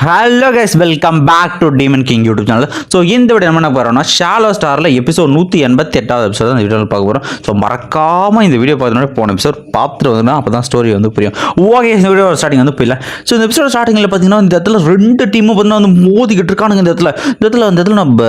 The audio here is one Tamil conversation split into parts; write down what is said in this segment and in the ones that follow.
Hello guys, welcome back to Demon King YouTube channel. So இந்த வீடியோ என்ன போகிறோம்னா ஷாலோ ஸ்டாரில் எபிசோட் 188 எபிசோட் அந்த வீடியோவில் பார்க்க போகிறோம். ஸோ மறக்காமல் இந்த வீடியோ பார்த்தோன்னா போன எபிசோட் பார்த்துட்டு வந்தோம்னா அப்போ தான் ஸ்டோரி வந்து புரியும். ஓகே, இந்த வீடியோ ஸ்டார்டிங் வந்து போயிடலாம். ஸோ இந்த எபிசோட் ஸ்டார்டிங்கில் பார்த்தீங்கன்னா இந்த இடத்துல ரெண்டு டீமும் பார்த்தீங்கன்னா வந்து மோதிக்கிட்டு இருக்கானுங்க. இந்த இடத்துல நம்ம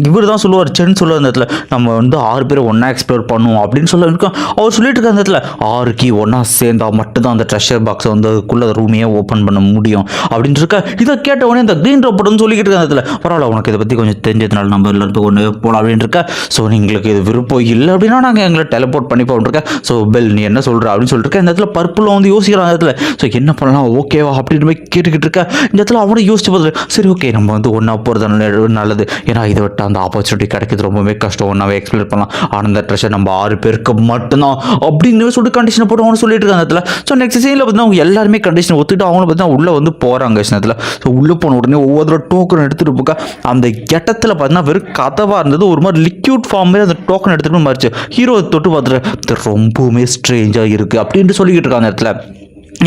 இவர் தான் சொல்லுவார், சென் சொல்லுவார், இந்த இடத்துல நம்ம வந்து 6 பேர் ஒன்றா எக்ஸ்ப்ளோர் பண்ணுவோம் அப்படின்னு சொல்ல இருக்கோம். அவர் சொல்லிட்டு இருக்க அந்த இடத்துல 6 கீ ஒன்றா சேர்ந்தா மட்டும்தான் அந்த ட்ரெஷர் பாக்ஸை வந்து அதுக்குள்ளே ரூமையே ஓப்பன் பண்ண முடியும் அப்படின்னு இருக்க. இதை கேட்ட உடனே இந்த க்ரீன் ரோபோட் வந்து சொல்லிக்கிட்டு இருக்க இடத்துல பரவாயில்ல, உனக்கு இதை பற்றி கொஞ்சம் தெரிஞ்சதுனால நம்ம எல்லாருக்கும் ஒன்று போகலாம் அப்படின்னு இருக்கா. ஸோ எங்களுக்கு இது விருப்பம் இல்லை அப்படின்னா நாங்கள் எங்களை டெலிபோர்ட் பண்ணி போட்டுருக்கேன். ஸோ பெல் நீ என்ன சொல்கிற அப்படின்னு சொல்லிட்டு இந்த இடத்துல பர்பிள் வந்து யோசிக்கிறான். இடத்துல ஸோ என்ன பண்ணலாம் ஓகேவா அப்படின்னு போய் கேட்டுக்கிட்டு இருக்கா. இந்த இடத்துல அவனை யோசிச்சு பார்த்து சரி ஓகே நம்ம வந்து ஒன்றா போகிறது நல்லது, ஏன்னா இதை விட்டு அந்த ஆப்பர்ச்சுனிட்டி கிடைக்கிறது ரொம்பவே கஷ்டம், ஒன்றாவே எக்ஸ்ப்ளோர் பண்ணலாம். ஆனால் அந்த ட்ரெஷர் நம்ம 6 பேருக்கு மட்டும்தான் அப்படின்னு சொல்லிட்டு கண்டிஷனை போட்டு அவனு சொல்லிட்டு இருக்காங்க இடத்துல. ஸோ நெக்ஸ்ட் சீனில் பார்த்தீங்கன்னா அவங்க எல்லாருமே கண்டிஷன் ஒத்துட்டு அவங்கள பார்த்தீங்கன்னா உள்ளே வந்து போகிறாங்க. இடத்துல ஸோ உள்ளே போன உடனே ஒவ்வொரு டோக்கன் எடுத்துகிட்டு போக்க அந்த இடத்துல பார்த்தீங்கன்னா வெறும் கதவாக இருந்தது. ஒரு மாதிரி லிக்யூட் ஃபார்ம் மாதிரி அந்த டோக்கன் எடுத்துகிட்டு மாறிச்சு. ஹீரோ தொட்டு பார்த்துட்டு ரொம்பவுமே ஸ்ட்ரேஞ்சாக இருக்குது அப்படின்ட்டு சொல்லிக்கிட்டு இருக்காங்க இடத்துல.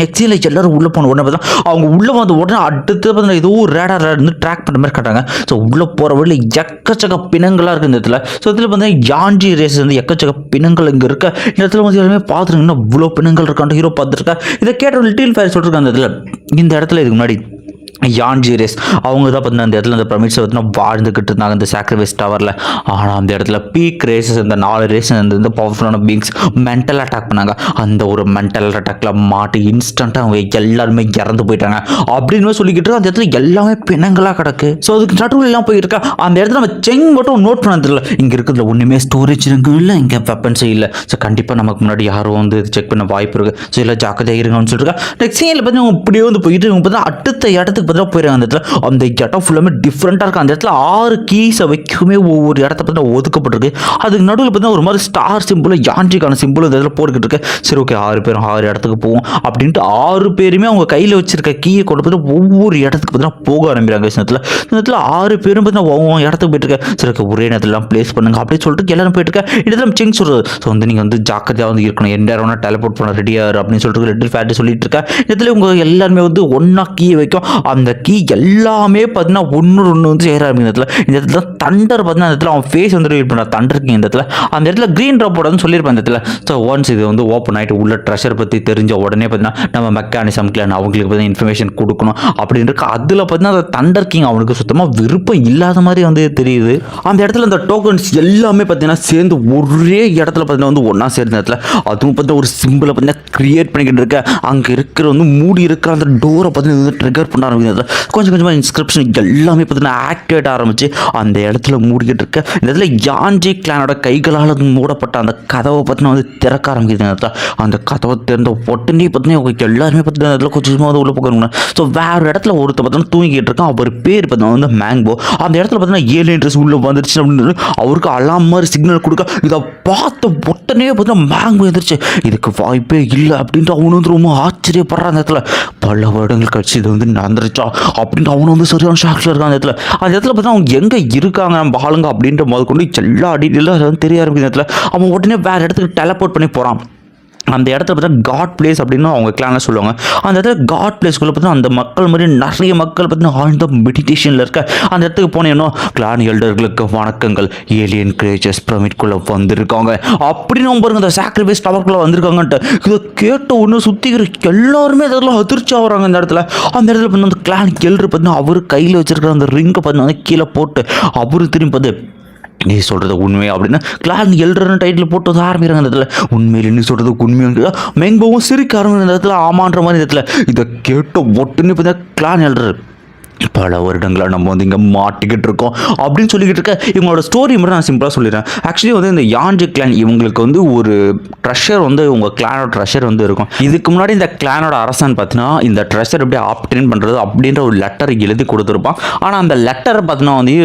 எக்ஸியில் எல்லாரும் உள்ளே போன உடனே பார்த்தா அவங்க உள்ளே வந்து உடனே அடுத்து பார்த்தீங்கன்னா ஏதோ ஒரு ரேடார் இருந்து ட்ராக் பண்ணுற மாதிரி காட்டுறாங்க. ஸோ உள்ளே போகிற வழியில் எக்கச்சக்க பிணங்களாக இருக்குது இந்த இடத்துல. ஸோ இதில் பார்த்தீங்கன்னா யான்ஜி ரேஸ் வந்து எக்கச்சக்க பிணங்கள் இங்கே இருக்க. இந்த இடத்துல வந்து எல்லாருமே பார்த்துருங்கன்னா இவ்வளோ பிணங்கள் இருக்கான்ட்டு ஹீரோ பார்த்துருக்கா. இதை கேட்ட லிட்டில் ஃபயர் சொல்லிருக்காங்க இந்த இடத்துல. இந்த இடத்துல இதுக்கு முன்னாடி யான்ஜி ரேஸ் அவங்க தான் பார்த்தீங்கன்னா அந்த இடத்துல அந்த பிரமிட்ஸை பார்த்தீங்கன்னா வாழ்ந்துக்கிட்டு இருந்தாங்க இந்த சாக்ரிஃபைஸ் டவரில். ஆனால் அந்த இடத்துல பீக் ரேசஸ் அந்த 4 ரேஸ் அந்த பவர்ஃபுல்லான பீங்ஸ் மென்டல் அட்டாக் பண்ணாங்க. அந்த ஒரு மென்டல் அட்டாக்ல மாட்டி இன்ஸ்டண்ட்டாக அவங்க எல்லாருமே இறந்து போயிட்டாங்க அப்படின்னு சொல்லிக்கிட்டு அந்த இடத்துல எல்லாமே பிணங்களாக கிடக்கு. ஸோ அதுக்கு நடுவில் எல்லாம் போயிருக்கா. அந்த இடத்துல நம்ம செங் மட்டும் நோட் பண்ணதில்ல, இங்கே இருக்கிறதுல ஒன்றுமே ஸ்டோரேஜ் இல்லை, இங்கே வெப்பன்ஸும் இல்லை. ஸோ கண்டிப்பாக நமக்கு முன்னாடி யாரும் வந்து செக் பண்ண வாய்ப்பு இருக்குது. ஸோ இல்லை ஜாக்கிரதையாக இருங்கன்னு சொல்லியிருக்கா. நெக்ஸ்ட் சீனில் பார்த்தீங்கன்னா இப்படியே வந்து போயிட்டு இவங்க பார்த்தா அடுத்த இடத்துக்கு போயிடுறாங்க. அந்த இடத்துல அந்த இடம் ஃபுல்லாமே டிஃப்ரெண்ட்டாக இருக்கும். அந்த இடத்துல 6 கீஸை வைக்குமே ஒவ்வொரு இடத்த பார்த்தா ஒதுக்கப்பட்டிருக்கு. அதுக்கு நடுவில் பார்த்தீங்கன்னா ஒரு மாதிரி ஸ்டார் சிம்பிள் யான்ட்ரிக்கான சிம்பிள் இந்த இடத்துல போட்டுக்கிட்டு இருக்கு. சரி ஓகே 6 பேரும் 6 இடத்துக்கு போவோம் அப்படின்ட்டு 6 பேருமே அவங்க கையில் வச்சிருக்க கீயை கொண்டு போய் ஒவ்வொரு இடத்துக்கு பார்த்தீங்கன்னா போக ஆரம்பிக்கிறாங்க. இந்த இடத்துல 6 பேரும் பார்த்தீங்கன்னா ஒவ்வொரு இடத்துக்கு போயிட்டு இருக்க. சரி ஒரே நேரத்துலாம் பிளேஸ் பண்ணுங்க அப்படின்னு சொல்லிட்டு எல்லாரும் போயிட்டு இருக்க. இடத்துல செங் சொல்றது ஸோ வந்து நீங்கள் வந்து ஜாக்கிரதையாக வந்து இருக்கணும், எந்த இடம்னா டெலிபோர்ட் பண்ண ரெடியாரு அப்படின்னு சொல்லிட்டு லிட்டில் ஃபேட் சொல்லிட்டு இருக்கா. இடத்துல உங்க எல்லாருமே வந்து ஒன்றா கீயை வைக்கும். அந்த கீ எல்லாமே பார்த்தீங்கன்னா ஒன்று வந்து சேர ஆரம்பிக்கும். இந்த இடத்துல தண்டர் பார்த்தீங்கன்னா அந்த இடத்துல அவன் ஃபேஸ் வந்து ரிவீல் பண்ணுறான். தண்டருக்கு இந்த இடத்துல அந்த இடத்துல க்ரீன் ட்ராப்போட வந்து சொல்லியிருப்பான். இந்த இடத்துல ஸோ ஒன்ஸ் இது வந்து ஓப்பன் ஆகிட்டு உள்ள ட்ரெஷர் பற்றி தெரிஞ்ச உடனே பார்த்தீங்கன்னா நம்ம மெக்கானிசம்க்கு அவங்களுக்கு பார்த்தீங்கன்னா இன்ஃபர்மேஷன் கொடுக்கணும் அப்படின்னு இருக்கு. அதில் பார்த்தீங்கன்னா அந்த தண்டர் கிங் அவனுக்கு சுத்தமாக விருப்பம் இல்லாத மாதிரி வந்து தெரியுது. அந்த இடத்துல அந்த டோக்கன்ஸ் எல்லாமே பார்த்தீங்கன்னா சேர்ந்து ஒரே இடத்துல பார்த்தீங்கன்னா வந்து ஒன்றா சேர்ந்த இடத்துல அதுவும் பார்த்தீங்கன்னா ஒரு சிம்பிளை பார்த்தீங்கன்னா கிரியேட் பண்ணிக்கிட்டு இருக்க. அங்கே இருக்கிற வந்து மூடி இருக்கிற அந்த டோரை பார்த்தீங்கன்னா ட்ரிகர் பண்ண ஆரம்பிக்கிறது. கொஞ்சமாக இன்ஸ்கிரிப்ஷன் எல்லாமே பார்த்தீங்கன்னா ஆக்டிவேட் ஆரம்பிச்சு அந்த இடத்துல மூடிக்கிட்டு இருக்க. இந்த இடத்துல யான்ஜி கிளானோட கைகளால் மூடப்பட்ட அந்த கதவை பார்த்தீங்கன்னா வந்து திறக்க ஆரம்பிக்குது. இந்த இடத்துல அந்த கதவை திறந்த உடனே பார்த்தீங்கன்னா எல்லாருமே பார்த்தீங்கன்னா இடத்துல கொஞ்சமாக வந்து உள்ள போகிறாங்க. ஸோ வேறு இடத்துல ஒருத்தர் பார்த்தீங்கன்னா தூங்கிட்டு இருக்கான். அவர் பேர் பார்த்தீங்கன்னா வந்து மேங்கோ. அந்த இடத்துல பார்த்தீங்கன்னா ஏலியன் ட்ரெஸ் உள்ள வந்துருச்சு அப்படின்னு அவருக்கு அலாம் மாதிரி சிக்னல் கொடுக்க. இதை பார்த்த உடனே பார்த்தீங்கன்னா மேங்கோ எதிர்ச்சு இதுக்கு வாய்ப்பே இல்லை அப்படின்ட்டு அவனு வந்து ரொம்ப ஆச்சரியப்படுறான். அந்த இடத்துல பல வருடங்கள் கழிச்சு இது வந்து நடந்துருச்சா அப்படின்ட்டு அவனு வந்து சரியான ஷாக்ஸில் இருக்கான். அந்த இடத்துல பார்த்தீங்கன்னா அவங்க எங்கே இருக்காங்க நம்ம ஆளுங்க அப்படின்ற முதல் கொண்டு எல்லா டீட்டெயிலும் தெரிய ஆரம்பிக்கிற இடத்துல அவன் உடனே வேறு இடத்துக்கு டெலிபோர்ட் பண்ணி போகிறான். அந்த இடத்துல பார்த்தா காட் பிளேஸ் அப்படின்னு அவங்க கிளானில் சொல்லுவாங்க. அந்த இடத்துல காட் பிளேஸ்க்குள்ளே பார்த்தீங்கன்னா அந்த மக்கள் மாதிரி நிறைய மக்கள் பார்த்தீங்கன்னா ஆழ்ந்த மெடிடேஷனில் இருக்க. அந்த இடத்துக்கு போனேன்னா கிளான் எல்டர்களுக்கு வணக்கங்கள், ஏலியன் கிரியேச்சர்ஸ் பிரமிட்குள்ளே வந்திருக்காங்க அப்படின்னு அவங்க பாருங்க அந்த சாக்ரிஃபைஸ் டவர்க்குள்ளே வந்திருக்காங்கன்ட்டு. இதை கேட்ட ஒன்று சுற்றிக்கிற எல்லாருமே அதெல்லாம் அதிர்ச்சி ஆகிறாங்க. அந்த இடத்துல பார்த்தீங்கன்னா அந்த கிளான் எல்டர் பார்த்தீங்கன்னா அவர் கையில் வச்சிருக்கிற அந்த ரிங்கை பார்த்தீங்கன்னா கீழே போட்டு அவரு திரும்பி பார்த்து நீ சொல்கிறது உண்மை அப்படின்னு கிளான் எல்டர்னு டைட்டில் போட்டு வந்து ஆரம்பிக்கிறாங்க. இந்த இடத்துல உண்மையில் நீ சொல்கிறது உண்மையாக மேங்கோவும் சிரிக்க ஆரம்பிக்கிற இந்த இடத்துல ஆமான்ற மாதிரி இந்த இடத்துல இதை கேட்ட ஒட்டுன்னு பார்த்தா கிளான் எல்டர் பல வருடங்களாக நம்ம வந்து இங்கே மாட்டிக்கிட்டு இருக்கோம் அப்படின்னு சொல்லிக்கிட்டு இருக்க. இவங்களோட ஸ்டோரி மட்டும் நான் சிம்பிளாக சொல்லிடுறேன். ஆக்சுவலி வந்து இந்த யான்ஜி கிளான் இவங்களுக்கு வந்து ஒரு ட்ரெஷர் வந்து உங்கள் கிளானோட ட்ரெஷர் வந்து இருக்கும். இதுக்கு முன்னாடி இந்த கிளானோட அரசன் பார்த்தீங்கன்னா இந்த ட்ரெஷர் எப்படி ஆப்டெயின் பண்ணுறது அப்படின்ற ஒரு லெட்டர் எழுதி கொடுத்துருப்பான். ஆனால் அந்த லெட்டரை பார்த்தீங்கன்னா வந்து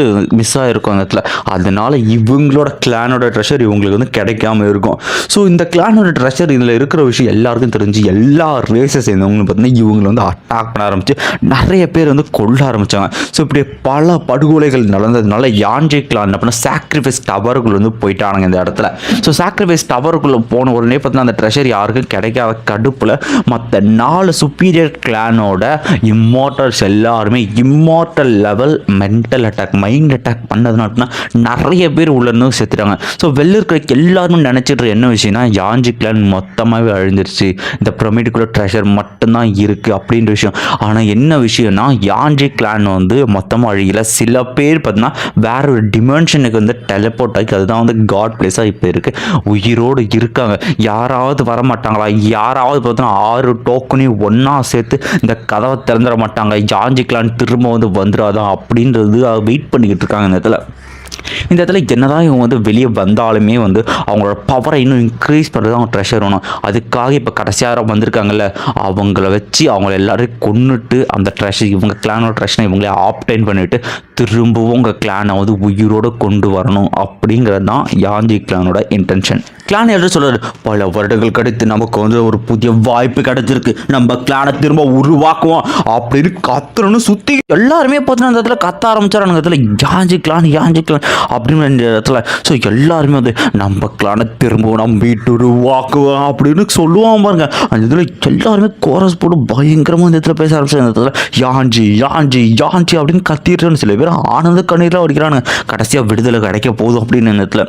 மிஸ் ஆகிருக்கும் அந்த இடத்துல. அதனால இவங்களோட கிளானோட ட்ரெஷர் இவங்களுக்கு வந்து கிடைக்காம இருக்கும். ஸோ இந்த கிளானோட ட்ரெஷர் இதில் இருக்கிற விஷயம் எல்லாருக்கும் தெரிஞ்சு எல்லா ரேசஸ் இருந்தவங்களும் பார்த்தீங்கன்னா இவங்களை வந்து அட்டாக் பண்ண ஆரம்பிச்சு நிறைய பேர் வந்து கொள்ள ஆரம்பித்தாங்க. ஸோ இப்படி பல படுகொலைகள் நடந்ததுனால யான்ஜி கிளான் என்ன பண்ண சாக்ரிஃபைஸ் டவருக்குள்ள வந்து போயிட்டானுங்க இந்த இடத்துல. ஸோ சாக்ரிஃபைஸ் டவருக்குள்ளே போன உடனே பார்த்தீங்கன்னா அந்த ட்ரெஷர் யாருக்கும் கிடைக்காத கடுப்பில் மற்ற 4 சுப்பீரியர் கிளானோட இம்மார்டல்ஸ் எல்லாருமே immortal level mental attack mind attack பண்ணதுனால நிறைய பேர் உள்ளேருந்து செத்துட்டாங்க. ஸோ வெளில இருக்கிற எல்லாருமே நினச்சிட்டு என்ன விஷயம்னா யான்ஜி கிளான் மொத்தமாகவே அழிஞ்சிருச்சு, இந்த பிரமிடுக்குள்ள ட்ரெஷர் மட்டும்தான் இருக்குது அப்படின்ற விஷயம். ஆனால் என்ன விஷயம்னா யான்ஜி கிளான் வந்து மொத்தமாக அழியல. சில பேர் பார்த்தீங்கன்னா வேற ஒரு டிமென்ஷனுக்கு வந்து டெலிபோர்ட் ஆகி அதுதான் வந்து காட் பிளேஸாக இப்போ இருக்குது, உயிரோடு இருக்காங்க. யாராவது வரமாட்டாங்களா? யாராவது பார்த்தோன்னா 6 டோக்கனையும் ஒன்றா சேர்த்து இந்த கதவை திறந்துட மாட்டாங்க, யான்ஜி கிளான் திரும்ப வந்து வந்துடாதா அப்படின்றது வெயிட் பண்ணிக்கிட்டு இருக்காங்க இந்த இடத்துல என்னதான் இவங்க வந்து வெளியே வந்தாலுமே வந்து அவங்களோட பவரை இன்னும் இன்க்ரீஸ் பண்ணுறது அவங்க ட்ரெஷர் வேணும். அதுக்காக இப்போ கடைசியாக வந்திருக்காங்கல்ல, அவங்கள வச்சு அவங்கள எல்லாரையும் கொன்னுட்டு அந்த ட்ரெஷர் இவங்க கிளானோட ட்ரெஷனை இவங்களே ஆப்டைன் பண்ணிவிட்டு திரும்பவும் உங்கள் கிளானை வந்து உயிரோடு கொண்டு வரணும் அப்படிங்கிறது தான் யான்ஜி கிளானோட இன்டென்ஷன். கிளான் எழுத சொல்கிறார், பல வருடங்கள் கழித்து நமக்கு வந்து ஒரு புதிய வாய்ப்பு கிடைச்சிருக்கு, நம்ம கிளானை திரும்ப உருவாக்குவோம் அப்படின்னு கத்துறன்னு சுற்றி எல்லாருமே பார்த்தீங்கன்னா அந்த இடத்துல கத்த ஆரம்பிச்சாரு. அந்த இடத்துல யான்ஜி கிளான் அப்படின்னு இந்த இடத்துல. ஸோ எல்லாருமே வந்து நம்ம கிளானை திரும்பவும் நம்ம வீட்டு உருவாக்குவோம் அப்படின்னு சொல்லுவான் பாருங்க. அந்த இதில் எல்லாருமே கோரஸ் போட்டு பயங்கரமாக இந்த இடத்துல பேச ஆரம்பிச்சாங்க. அந்த இடத்துல யான்ஜி யான்ஜி யான்ஜி அப்படின்னு கத்திடுறேன்னு சில பேர் ஆனந்த கண்ணீராக வடிக்கிறானுங்க. கடைசியாக விடுதலை கிடைக்க போதும் அப்படின்னு இந்த இடத்துல.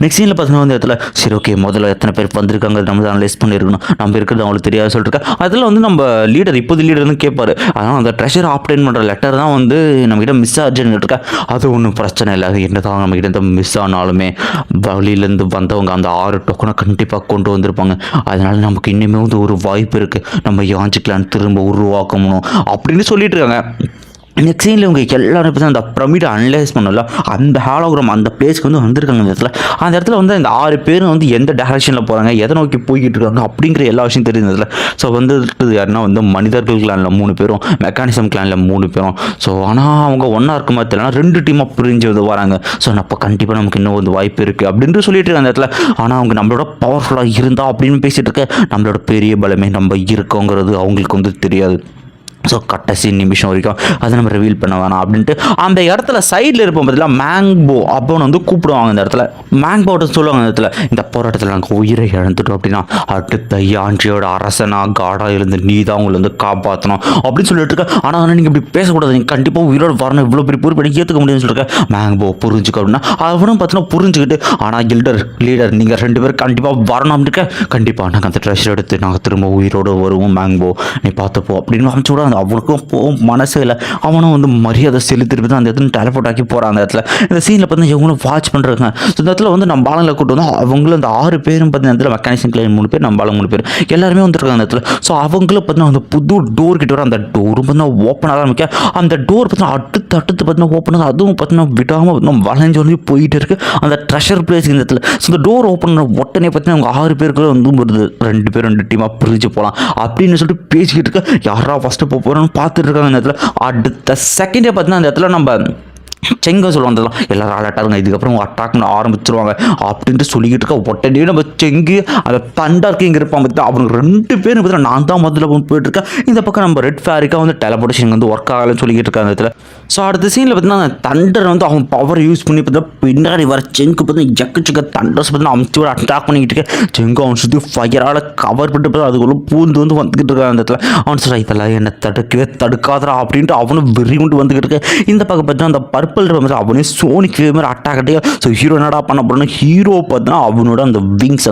நெக்ஸ்ட் சீனில் பார்த்தீங்கன்னா வந்து இடத்துல சரி ஓகே முதல்ல எத்தனை பேர் வந்திருக்காங்க நம்ம அனலைஸ் பண்ணியிருக்கணும், நம்ம இருக்கிறது அவங்களுக்கு தெரியாது சொல்லிட்டு அதில் வந்து நம்ம லீடர் இப்போது லீடர் வந்து கேட்பாரு. அதனால் அந்த ட்ரெஷர் ஆப்டைன் பண்ணுற லெட்டர் தான் வந்து நம்மகிட்ட மிஸ் ஆச்சுன்னு இருக்கா. அது ஒன்றும் பிரச்சனை இல்லை, என்ன தான் நம்மகிட்ட மிஸ் ஆனாலுமே வழியிலேருந்து வந்தவங்க அந்த 6 டோக்கனை கண்டிப்பாக கொண்டு வந்திருப்பாங்க. அதனால் நமக்கு இன்னுமே வந்து ஒரு வாய்ப்பு இருக்குது, நம்ம யான்ஜி கிளான் திரும்ப உருவாக்கணும் அப்படின்னு சொல்லிட்டு இருக்காங்க. நெக்ஸ்ட் சீனில் இவங்க எல்லாரும் இப்போ அந்த பிரமிடை அனலைஸ் பண்ணல, அந்த ஹாலோகிராம் அந்த பிளேஸ்க்கு வந்து வந்திருக்காங்க. அந்த இடத்துல வந்து இந்த 6 பேரும் வந்து எந்த டைரக்ஷனில் போகிறாங்க, எதை நோக்கி போய்கிட்டு இருக்காங்க அப்படிங்கிற எல்லா விஷயம் தெரியுது. ஸோ வந்து யாருன்னா வந்து மனிதர்கள் கிளானில் 3 பேரும், மெக்கானிசம் கிளானில் 3 பேரும். ஸோ ஆனால் அவங்க ஒன்றா இருக்க மாதிரி தெரியல, 2 டீமாக பிரிஞ்சு வந்து வராங்க. ஸோ அப்போ கண்டிப்பாக நமக்கு இன்னும் வந்து வாய்ப்பு இருக்குது அப்படின்ட்டு சொல்லிட்டு இருக்காங்க அந்த இடத்துல. ஆனால் அவங்க நம்மளோட பவர்ஃபுல்லாக இருந்தா அப்படின்னு பேசிகிட்டு இருக்க, நம்மளோட பெரிய பலமே நம்ம இருக்கோங்கிறது அவங்களுக்கு வந்து தெரியாது. ஸோ கடைசி நிமிஷம் வரைக்கும் அதை நம்ம ரிவீல் பண்ண வேணாம் அப்படின்ட்டு அந்த இடத்துல சைடில் இருப்போம் பார்த்தீங்களா மேங்போ அப்படின்னு வந்து கூப்பிடுவாங்க. இந்த இடத்துல மேங்போட்ட சொல்லுவாங்க இந்த இடத்துல, இந்த போராட்டத்தில் நாங்கள் உயிரை இழந்துட்டோம் அப்படின்னா அடுத்த யான்ஜியோட அரசனா காடாக இருந்து நீ தான் உங்களை வந்து காப்பாற்றணும் அப்படின்னு சொல்லிட்டு இருக்க. ஆனால் நீங்கள் இப்படி பேசக்கூடாது, நீங்கள் கண்டிப்பாக உயிரோடு வரணும், இவ்வளோ பெரிய பொறுப்பு ஏற்றுக்க முடியும்னு சொல்லியிருக்க. மேங்போ புரிஞ்சுக்க அப்படின்னா அவனும் பார்த்தீங்கன்னா புரிஞ்சுக்கிட்டு, ஆனால் லீடர் நீங்கள் 2 பேரும் கண்டிப்பாக வரணும் அப்படின்ட்டு, கண்டிப்பாக நாங்கள் அந்த ட்ரெஷர் எடுத்து நாங்கள் திரும்ப உயிரோடு வருவோம் மேங்போ, நீ பார்த்துப்போ அப்படின்னு அமைச்சு விட. அவனுக்கும் போகும் மனசு இல்லை, அவனும் வந்து மரியாதை செலுத்திட்டு தான் அந்த இடத்துல டெலிபோர்ட் ஆக்கி போகிறான். அந்த இடத்துல இந்த சீனில் பார்த்தீங்கன்னா இவங்களும் வாட்ச் பண்ணுறாங்க. ஸோ இந்த இடத்துல வந்து நம்ம ஆளுங்களை கூட்டு வந்து அவங்களும் அந்த 6 பேரும் பார்த்தீங்கன்னா இடத்துல மெக்கானிசம் கிளைன் 3 பேர், நம்ம ஆளுங்க 3 பேர் எல்லாருமே வந்துருக்காங்க அந்த இடத்துல. ஸோ அவங்களும் பார்த்தீங்கன்னா அந்த புது டோர் கிட்ட வர, அந்த டோரும் பார்த்தீங்கன்னா ஓப்பன் ஆரம்பிக்க, அந்த டோர் பார்த்தீங்கன்னா அடுத்து பார்த்தீங்கன்னா ஓப்பன் ஆகுது. அதுவும் பார்த்தீங்கன்னா விடாமல் வளைஞ்சு வந்து போயிட்டு இருக்கு அந்த ட்ரெஷர் பிளேஸ் இந்த இடத்துல. ஸோ இந்த டோர் ஓப்பன் பண்ண உடனே பார்த்தீங்கன்னா அவங்க 6 பேருக்குள்ள வந்து வருது, 2 பேர் 2 டீமாக பிரிஞ்சு போகலாம் அப்படின்னு சொல்லிட்டு பேசிக்கிட்டு இருக்க. யாரா ஃபஸ்ட்டு போகிறோன்னு பார்த்துட்டு இருக்காங்க அந்த இடத்துல. அடுத்த செகண்டே பார்த்தீங்கன்னா அந்த இடத்துல நம்ம செங்க சொல்லுவாங்க, எல்லாரும் அலட்டாருங்க, இதுக்கப்புறம் அட்டாக் பண்ண ஆரம்பிச்சிருவாங்க அப்படின்ட்டு சொல்லிக்கிட்டு இருக்க. உடனே நம்ம செங்கு அந்த தண்டர் கிங் இருப்பான் பார்த்தா அவனுக்கு 2 பேரும் பார்த்தீங்கன்னா நான் தான் முதல்ல போயிட்டு இருக்கேன். இந்த பக்கம் நம்ம ரெட் ஃபேரிக்காக வந்து டெலிபோர்டேஷன் வந்து ஒர்க் ஆகலன்னு சொல்லிக்கிட்டு இருக்காங்க இடத்துல. ஸோ அடுத்த சீனில் பார்த்தீங்கன்னா தண்டர் வந்து அவன் பவர் யூஸ் பண்ணி பார்த்தீங்கன்னா பின்னாடி வர செங்கு பார்த்தீங்கன்னா எக்கச்சக்க தண்டர்ஸ் பார்த்தீங்கன்னா அமைச்சோட அட்டாக் பண்ணிக்கிட்டு இருக்கேன். செங்கு அவன் சுற்றி ஃபயரால் கவர் பண்ணிட்டு அதுக்குள்ள பூந்து வந்து வந்துக்கிட்டு இருக்கான் அந்த இடத்துல. அவன் சொல்ல இதெல்லாம் என்னை தடுக்காதரா அப்படின்ட்டு அவனும் வெறி கொண்டு வந்துக்கிட்டு இருக்கேன். இந்த பக்கம் பார்த்தீங்கன்னா அந்த பர்பிள் அவனே சோனிக் மாதிரி அட்டாக் அட்டையா. ஸோ ஹீரோ என்னடா பண்ண போறோம்னா, ஹீரோ பார்த்தீங்கன்னா அவனோட அந்த விங்ஸை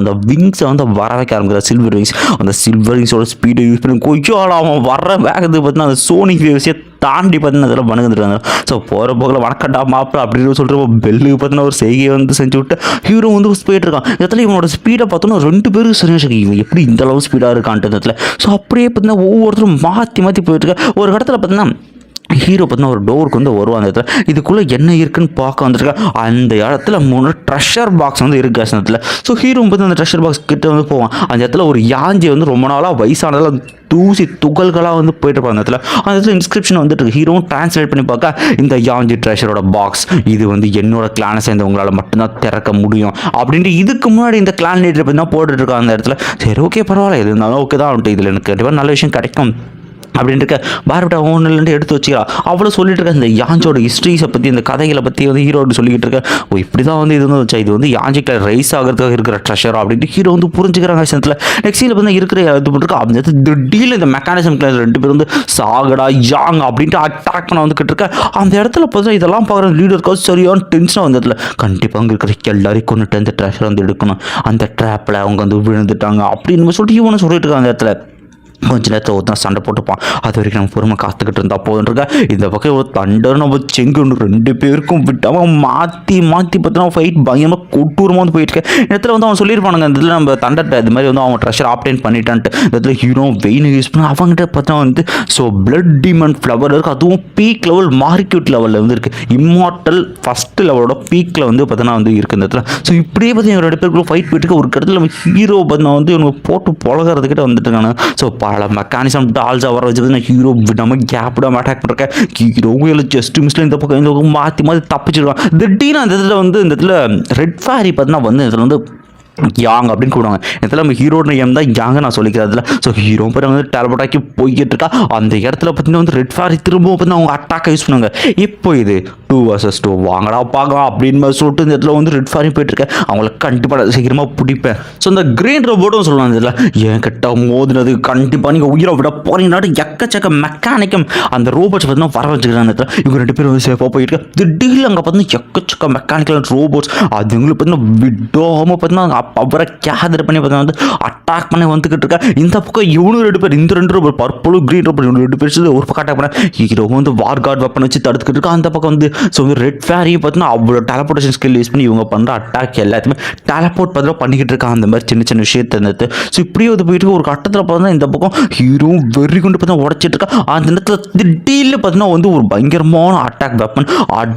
வந்து வர வைக்க ஆரம்பிக்கிறார், சில்வர் விங்ஸ். அந்த சில்வர் விங்ஸோட ஸ்பீடை யூஸ் பண்ணி கொஞ்சம் அவன் வர வேகத்துக்கு பார்த்தீங்கன்னா அந்த சோனிக் வேவ்ஸை தாண்டி பார்த்தீங்கன்னா அதெல்லாம் பண்ணுறாங்க. ஸோ போகிற போகில் வணக்கண்டா மாப்பிள அப்படின்னு சொல்லிட்டு பெல்லுக்கு பார்த்தீங்கன்னா ஒரு செய்கையை வந்து செஞ்சு விட்டு ஹீரோ வந்து போயிட்டு இருக்கான். இடத்துல இவனோட ஸ்பீடை பார்த்தோன்னா 2 பேரும் சரியாக இவன் எப்படி இந்த அளவு ஸ்பீடாக இருக்கான்ட்டு இடத்துல. ஸோ அப்படியே பார்த்தீங்கன்னா ஒவ்வொருத்தரும் மாற்றி போயிட்டு இருக்க. ஒரு இடத்துல பார்த்தீங்கன்னா ஹீரோ பார்த்தீங்கன்னா ஒரு டோருக்கு வந்து வருவான். அந்த இடத்துல இதுக்குள்ளே என்ன இருக்குன்னு பார்க்க வந்துருக்கா. அந்த இடத்துல 3 ட்ரெஷர் பாக்ஸ் வந்து இருக்கு அந்த இடத்துல. ஸோ ஹீரோ பார்த்து அந்த ட்ரெஷர் பாக்ஸ் கிட்ட வந்து போவான். அந்த இடத்துல ஒரு யாஞ்சி வந்து ரொம்ப நாளாக வயசானதில் தூசி துகள்களாக வந்து போயிட்டு இருப்பாங்க. அந்த இடத்துல இன்ஸ்கிரிப்ஷன் வந்துட்டு ஹீரோவும் டிரான்ஸ்லேட் பண்ணி பார்க்க, இந்த யாஞ்சி ட்ரெஷரோட பாக்ஸ் இது வந்து என்னோட கிளானை சேர்ந்தவங்களால் மட்டும்தான் திறக்க முடியும் அப்படின்ட்டு இதுக்கு முன்னாடி இந்த கிளான் லீடர் பற்றி தான் போட்டுட்டு இருக்காங்க அந்த இடத்துல. சரி ஓகே பரவாயில்ல, இது இருந்தாலும் ஓகே தான், இதில் எனக்கு கண்டிப்பாக நல்ல விஷயம் கிடைக்கும் அப்படின்னு இருக்க பார்பிட்டா ஒன்றுலேருந்து எடுத்து வச்சுக்கிறா. அவ்வளோ சொல்லிட்டு இருக்க இந்த யாஞ்சோட ஹிஸ்ட்ரிஸை பற்றி இந்த கதைகளை பற்றி வந்து ஹீரோடு சொல்லிக்கிட்டு இருக்க. ஓ இப்படி தான் வந்து இது வந்து வச்சா இது வந்து யாஞ்சிக்கில் ரைஸ் ஆகிறதுக்காக இருக்கிற ட்ரெஷர் அப்படின்ட்டு ஹீரோ வந்து புரிஞ்சுக்கிறாங்க. விஷயத்தில் நெக்ஸ்ட் சீனில் வந்து இருக்கிற இது பண்ணிருக்கா. அந்த திடீர்னு இந்த மெக்கானிசம் கிளாஸ் 2 பேர் வந்து சாகடா யாங் அப்படின்ட்டு அட்டாக் பண்ண வந்துக்கிட்டு இருக்க. அந்த இடத்துல பார்த்தா இதெல்லாம் பார்க்குற லீடருக்காக சரியான டென்ஷனாக வந்த இடத்துல கண்டிப்பாக அங்கே இருக்கிற எல்லாரையும் கொண்டுட்டு அந்த ட்ரெஷர் வந்து எடுக்கணும், அந்த ட்ராப்பில் அவங்க வந்து விழுந்துட்டாங்க அப்படின்னு சொல்லிட்டு இவனு சொல்லிட்டு இருக்காங்க. அந்த இடத்துல கொஞ்ச நேரத்தில் ஒருத்தன் சண்டை போட்டுப்பான். அது வரைக்கும் நம்ம பொறுமை காத்துக்கிட்டு இருந்தா போதுன்றக்க இந்த பக்கம் ஒரு தண்டர் நம்ம செங்கு 2 பேருக்கும் விட்டாமல் மாற்றி பார்த்தீங்கன்னா ஃபைட் பயங்கரமாக கொட்டூரமாக வந்து போயிட்டு இருக்க. இடத்துல வந்து அவன் சொல்லியிருப்பானுங்க இந்த இதில் நம்ம தண்டர்ட்ட இது மாதிரி வந்து அவன் ட்ரெஷர் ஆப்டேன் பண்ணிட்டான்ட்டு. இந்த இடத்துல ஹீரோ வெயின் யூஸ் பண்ணி அவங்ககிட்ட பார்த்தா வந்து ஸோ பிளட் டீமன் ஃப்ளவர் இருக்குது. அதுவும் பீக் லெவல் மார்க்யூட் லெவலில் வந்து இருக்குது. இம்மார்டல் ஃபஸ்ட்டு லெவலோட பீக்கில் வந்து பார்த்தீங்கன்னா வந்து இருக்குது இந்த இடத்துல. ஸோ இப்படியே பார்த்தீங்கன்னா 2 பேருக்குள்ள ஃபைட் போயிட்டு ஒரு இடத்துல நம்ம ஹீரோ பார்த்தீங்கன்னா வந்து இவங்க போட்டு பொழகிறதுக்கிட்ட வந்துட்டு இருக்காங்க. ஸோ பல மெக்கானிசம் டால்ஸாக வர வச்சு ஹீரோ விடாமல் கேப் விடாமல் அட்டாக் பண்ணுறேன். ஹீரோ ஜஸ்ட் மிஸ்ல இந்த பக்கம் மாற்றி தப்பிச்சிருவான். திடீர்னு அந்த இதில் வந்து இந்த இடத்துல ரெட் ஃபேரி பார்த்தீங்கன்னா வந்து இதில் வந்து யாங் அப்படின்னு கூடுவாங்க. இதில் நம்ம ஹீரோட நேம் தான் யாங்க நான் சொல்லிக்கிறேன். அதில் ஸோ ஹீரோ பேர் வந்து டெலபோட்டாக்கி போய்கிட்டு இருக்கா. அந்த இடத்துல பார்த்தீங்கன்னா வந்து ரெட் ஃபேரி திரும்பவும் பார்த்தீங்கன்னா அவங்க அட்டாக்கை யூஸ் பண்ணுவாங்க. இப்போ இது 2 vs 2 வாங்கடா பார்க்கலாம் அப்படின்னு சொல்லிட்டு இந்த இடத்துல வந்து ரெட் ஃபேரி போயிட்டு இருக்கேன். அவங்கள கண்டிப்பாக சீக்கிரமாக பிடிப்பேன். ஸோ இந்த கிரீன் ரோபோட்டும் சொல்லுவாங்க இதில் என் கிட்ட மோதினது கண்டிப்பாக நீங்கள் உயிரை விட போறீங்கன்னாட்டு எக்கச்சக்க மெக்கானிக்கம் அந்த ரோபோட்ஸ் பார்த்தீங்கன்னா வர வச்சுக்கிறாங்க. இடத்துல இவங்க 2 பேரும் வந்து சேஃபாக போயிட்டு இருக்க. திடீர்னு அங்கே பார்த்தீங்கன்னா எக்கச்சக்க மெக்கானிக்கல் ரோபோட்ஸ் அதுங்களுக்கு பார்த்தீங்கன்னா விடாமல் பார்த்தீங்கன்னா பவரை கேதர் பண்ணி பார்த்தா வந்து அட்டாக் பண்ணி வந்துக்கிட்டு இருக்கா. இந்த பக்கம் இவனு 2 பேர் இந்த 2 ரோபோட் பர்பிளும் கிரீன் ரோபோட் இவனு 2 பேர் ஒரு பக்கம் அட்டாக் பண்ண ஹீரோ வந்து வார்கார்ட் வெப்பன் வச்சு தடுத்துக்கிட்டு இருக்கா. அந்த பக்கம் வந்து ஸோ வந்து ரெட் ஃபேரியை பார்த்தீங்கன்னா அவ்வளோ டெலபோர்டேஷன் ஸ்கில் யூஸ் பண்ணி இவங்க பண்ணுற அட்டாக் எல்லாத்தையுமே டெலபோர்ட் பார்த்தீங்கன்னா பண்ணிக்கிட்டு இருக்காங்க. அந்த மாதிரி சின்ன சின்ன விஷயத்தை இருந்தது. ஸோ இப்படியே வந்து போயிட்டு ஒரு கட்டத்தில் பார்த்தா இந்த பக்கம் ஹீரோ வெறி கொண்டு பார்த்தா உடச்சிட்டு இருக்கா. அந்த இடத்துல திடீர்னு பார்த்தீங்கன்னா வந்து ஒரு பயங்கரமான அட்டாக் வெப்பன்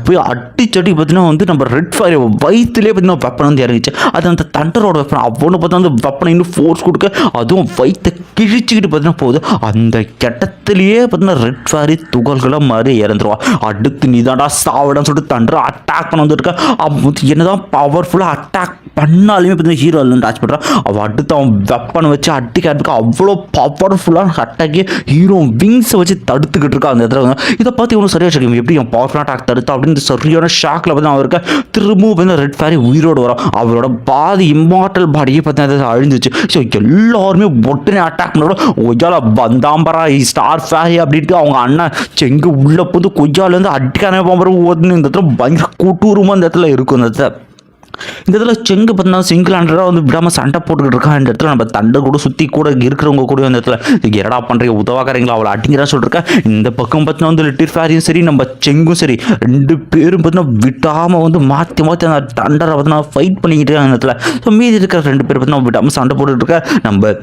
போய் அடிச்சடி பார்த்தீங்கன்னா வந்து நம்ம ரெட் ஃபேரி வயிற்றுலேயே பார்த்தீங்கன்னா வெப்பன் வந்து இறங்கிச்சு. அது அந்த தண்டரோட வெப்பன் அவ்வளோ பார்த்தா அந்த வெப்பனை இன்னும் ஃபோர்ஸ் கொடுக்க அதுவும் வயிற்றை கிழிச்சிக்கிட்டு பார்த்தீங்கன்னா போகுது. அந்த கட்டத்திலேயே பார்த்தீங்கன்னா ரெட் ஃபேரி துகள்களை மாதிரி இறந்துருவா. அடுத்து நீதாண்டா சாவடான்னு சொல்லிட்டு தண்டரை அட்டாக் பண்ண வந்துருக்கா. என்னதான் பவர்ஃபுல்லாக அட்டாக் பண்ணாலுமே பார்த்தீங்கன்னா ஹீரோ இல்லை டாச் பண்ணுறான். அவள் அடுத்து அவன் வெப்பனை வச்சு அடிக்க அவ்வளோ பவர்ஃபுல்லான அட்டாக்கி ஹீரோ விங்ஸை வச்சு தடுத்துக்கிட்டு இருக்கா. அந்த இடத்துல இதை பார்த்து இவனும் சரியாக சொல்லியும் எப்படி அவன் பவர்ஃபுல்லாக அட்டாக் தடுத்தா அப்படின்னு சரியான ஷாக்கில் பார்த்து அவன் இருக்க. திரும்பவும் வந்து ரெட் ஃபேரி உயிரோடு வரும். அவரோட பாதி இம்மார்டல் பாடியே பார்த்தீங்கன்னா அழிஞ்சிச்சு. ஸோ எல்லாருமே ஒட்டுனே அட்டாக் பண்ணோட ஒய்யால பந்தாம்பரா ஸ்டார் ஃபேரி அப்படின்ட்டு அவங்க அண்ணன் செங்கு உள்ள போது கொய்யாலேருந்து அடிக்கான பாம்பரம் ஓடுன்னு இந்த இடத்துல பயங்கர கூட்டூரமாக இந்த இடத்துல இருக்கும். இந்த இடத்துல செங்கு பார்த்தீங்கன்னா சிங்கிள் ஹேண்டடாக வந்து விடாமல் சண்டை போட்டுக்கிட்டு இருக்கா. இந்த இடத்துல நம்ம தண்டை கூட சுற்றி கூட இருக்கிறவங்க கூட இந்த இடத்துல எடா பண்ணுறீங்க உதவாக்கிறீங்களா அவளை அடிங்கிறா சொல்லிருக்கா. இந்த பக்கம் பார்த்தீங்கன்னா வந்து லிட்டில் ஃபேரியும் சரி நம்ம செங்கும் சரி 2 பேரும் பார்த்தீங்கன்னா விடாமல் வந்து மாற்றி அந்த தண்டரை பார்த்தீங்கன்னா ஃபைட் பண்ணிக்கிட்டு இருக்காங்க. இந்த இடத்துல ஸோ மீதி இருக்கிற 2 பேர் பார்த்தீங்கன்னா விடாமல் சண்டை போட்டுக்கிட்டு இருக்கா. நம்ம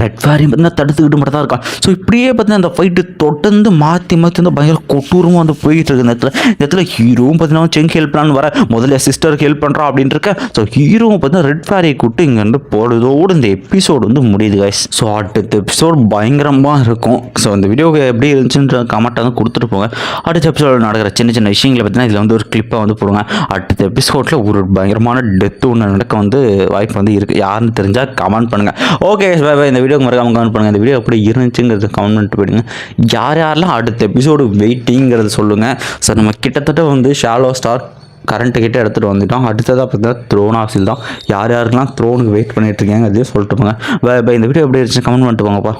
ரெட் ஃபேரியும் பார்த்தீங்கன்னா தடுத்துக்கிட்டு மட்டும் தான் இருக்கான். ஸோ இப்படியே பார்த்தீங்கன்னா அந்த ஃபைட்டு தொடர்ந்து மாற்றி வந்து பயங்கர கொட்டூரமாக வந்து போயிட்டு இருக்கு. இந்த இடத்துல ஹீரோவும் பார்த்தீங்கன்னா செங்கு ஹெல்ப் பண்ணான்னு வர முதல்ல சிஸ்டருக்கு ஹெல்ப் பண்ணுறா அப்படின்னு இருக்க. ஸோ ஹீரோவும் பார்த்தீங்கன்னா ரெட் ஃபேரியை கூப்பிட்டு இங்கேருந்து போடுறதோடு இந்த எபிசோடு வந்து முடியுது கைஸ். ஸோ அடுத்த எபிசோடு பயங்கரமாக இருக்கும். ஸோ இந்த வீடியோக்கு எப்படி இருந்துச்சுன்ற கமெண்ட்டை வந்து கொடுத்துட்டு போங்க. அடுத்த எபிசோடு நடக்கிற சின்ன சின்ன விஷயங்களை பார்த்தீங்கன்னா இதில் வந்து ஒரு கிளிப்பை வந்து போடுங்க. அடுத்த எபிசோடில் ஒரு பயங்கரமான டெத்து ஒன்று நடக்க வந்து வாய்ப்பு வந்து இருக்குது. யாருன்னு தெரிஞ்சால் கமெண்ட் பண்ணுங்கள். Okay bye bye. இந்த வீடியோக்கு மறக்காம கமெண்ட் பண்ணுங்கள். இந்த வீடியோ எப்படி இருந்துச்சுங்கிறது கமெண்ட் பண்ணிட்டு போயிடுங்க. யாரெல்லாம் அடுத்த எபிசோடு வெயிட்டிங்கிறது சொல்லுங்கள். ஸோ நம்ம கிட்டத்தட்ட வந்து ஷாலோ ஸ்டார் கரண்ட்டு கிட்டே எடுத்துகிட்டு வந்துட்டோம். அடுத்ததாக பார்த்தீங்கன்னா த்ரோன் ஆஃபில் தான். யார் யாருக்கெல்லாம் த்ரோனுக்கு வெயிட் பண்ணிட்டு இருக்கீங்க அதையும் சொல்லிட்டு போங்க. By bye. இந்த வீடியோ எப்படி இருந்துச்சு கமெண்ட் பண்ணிட்டு போங்கப்பா.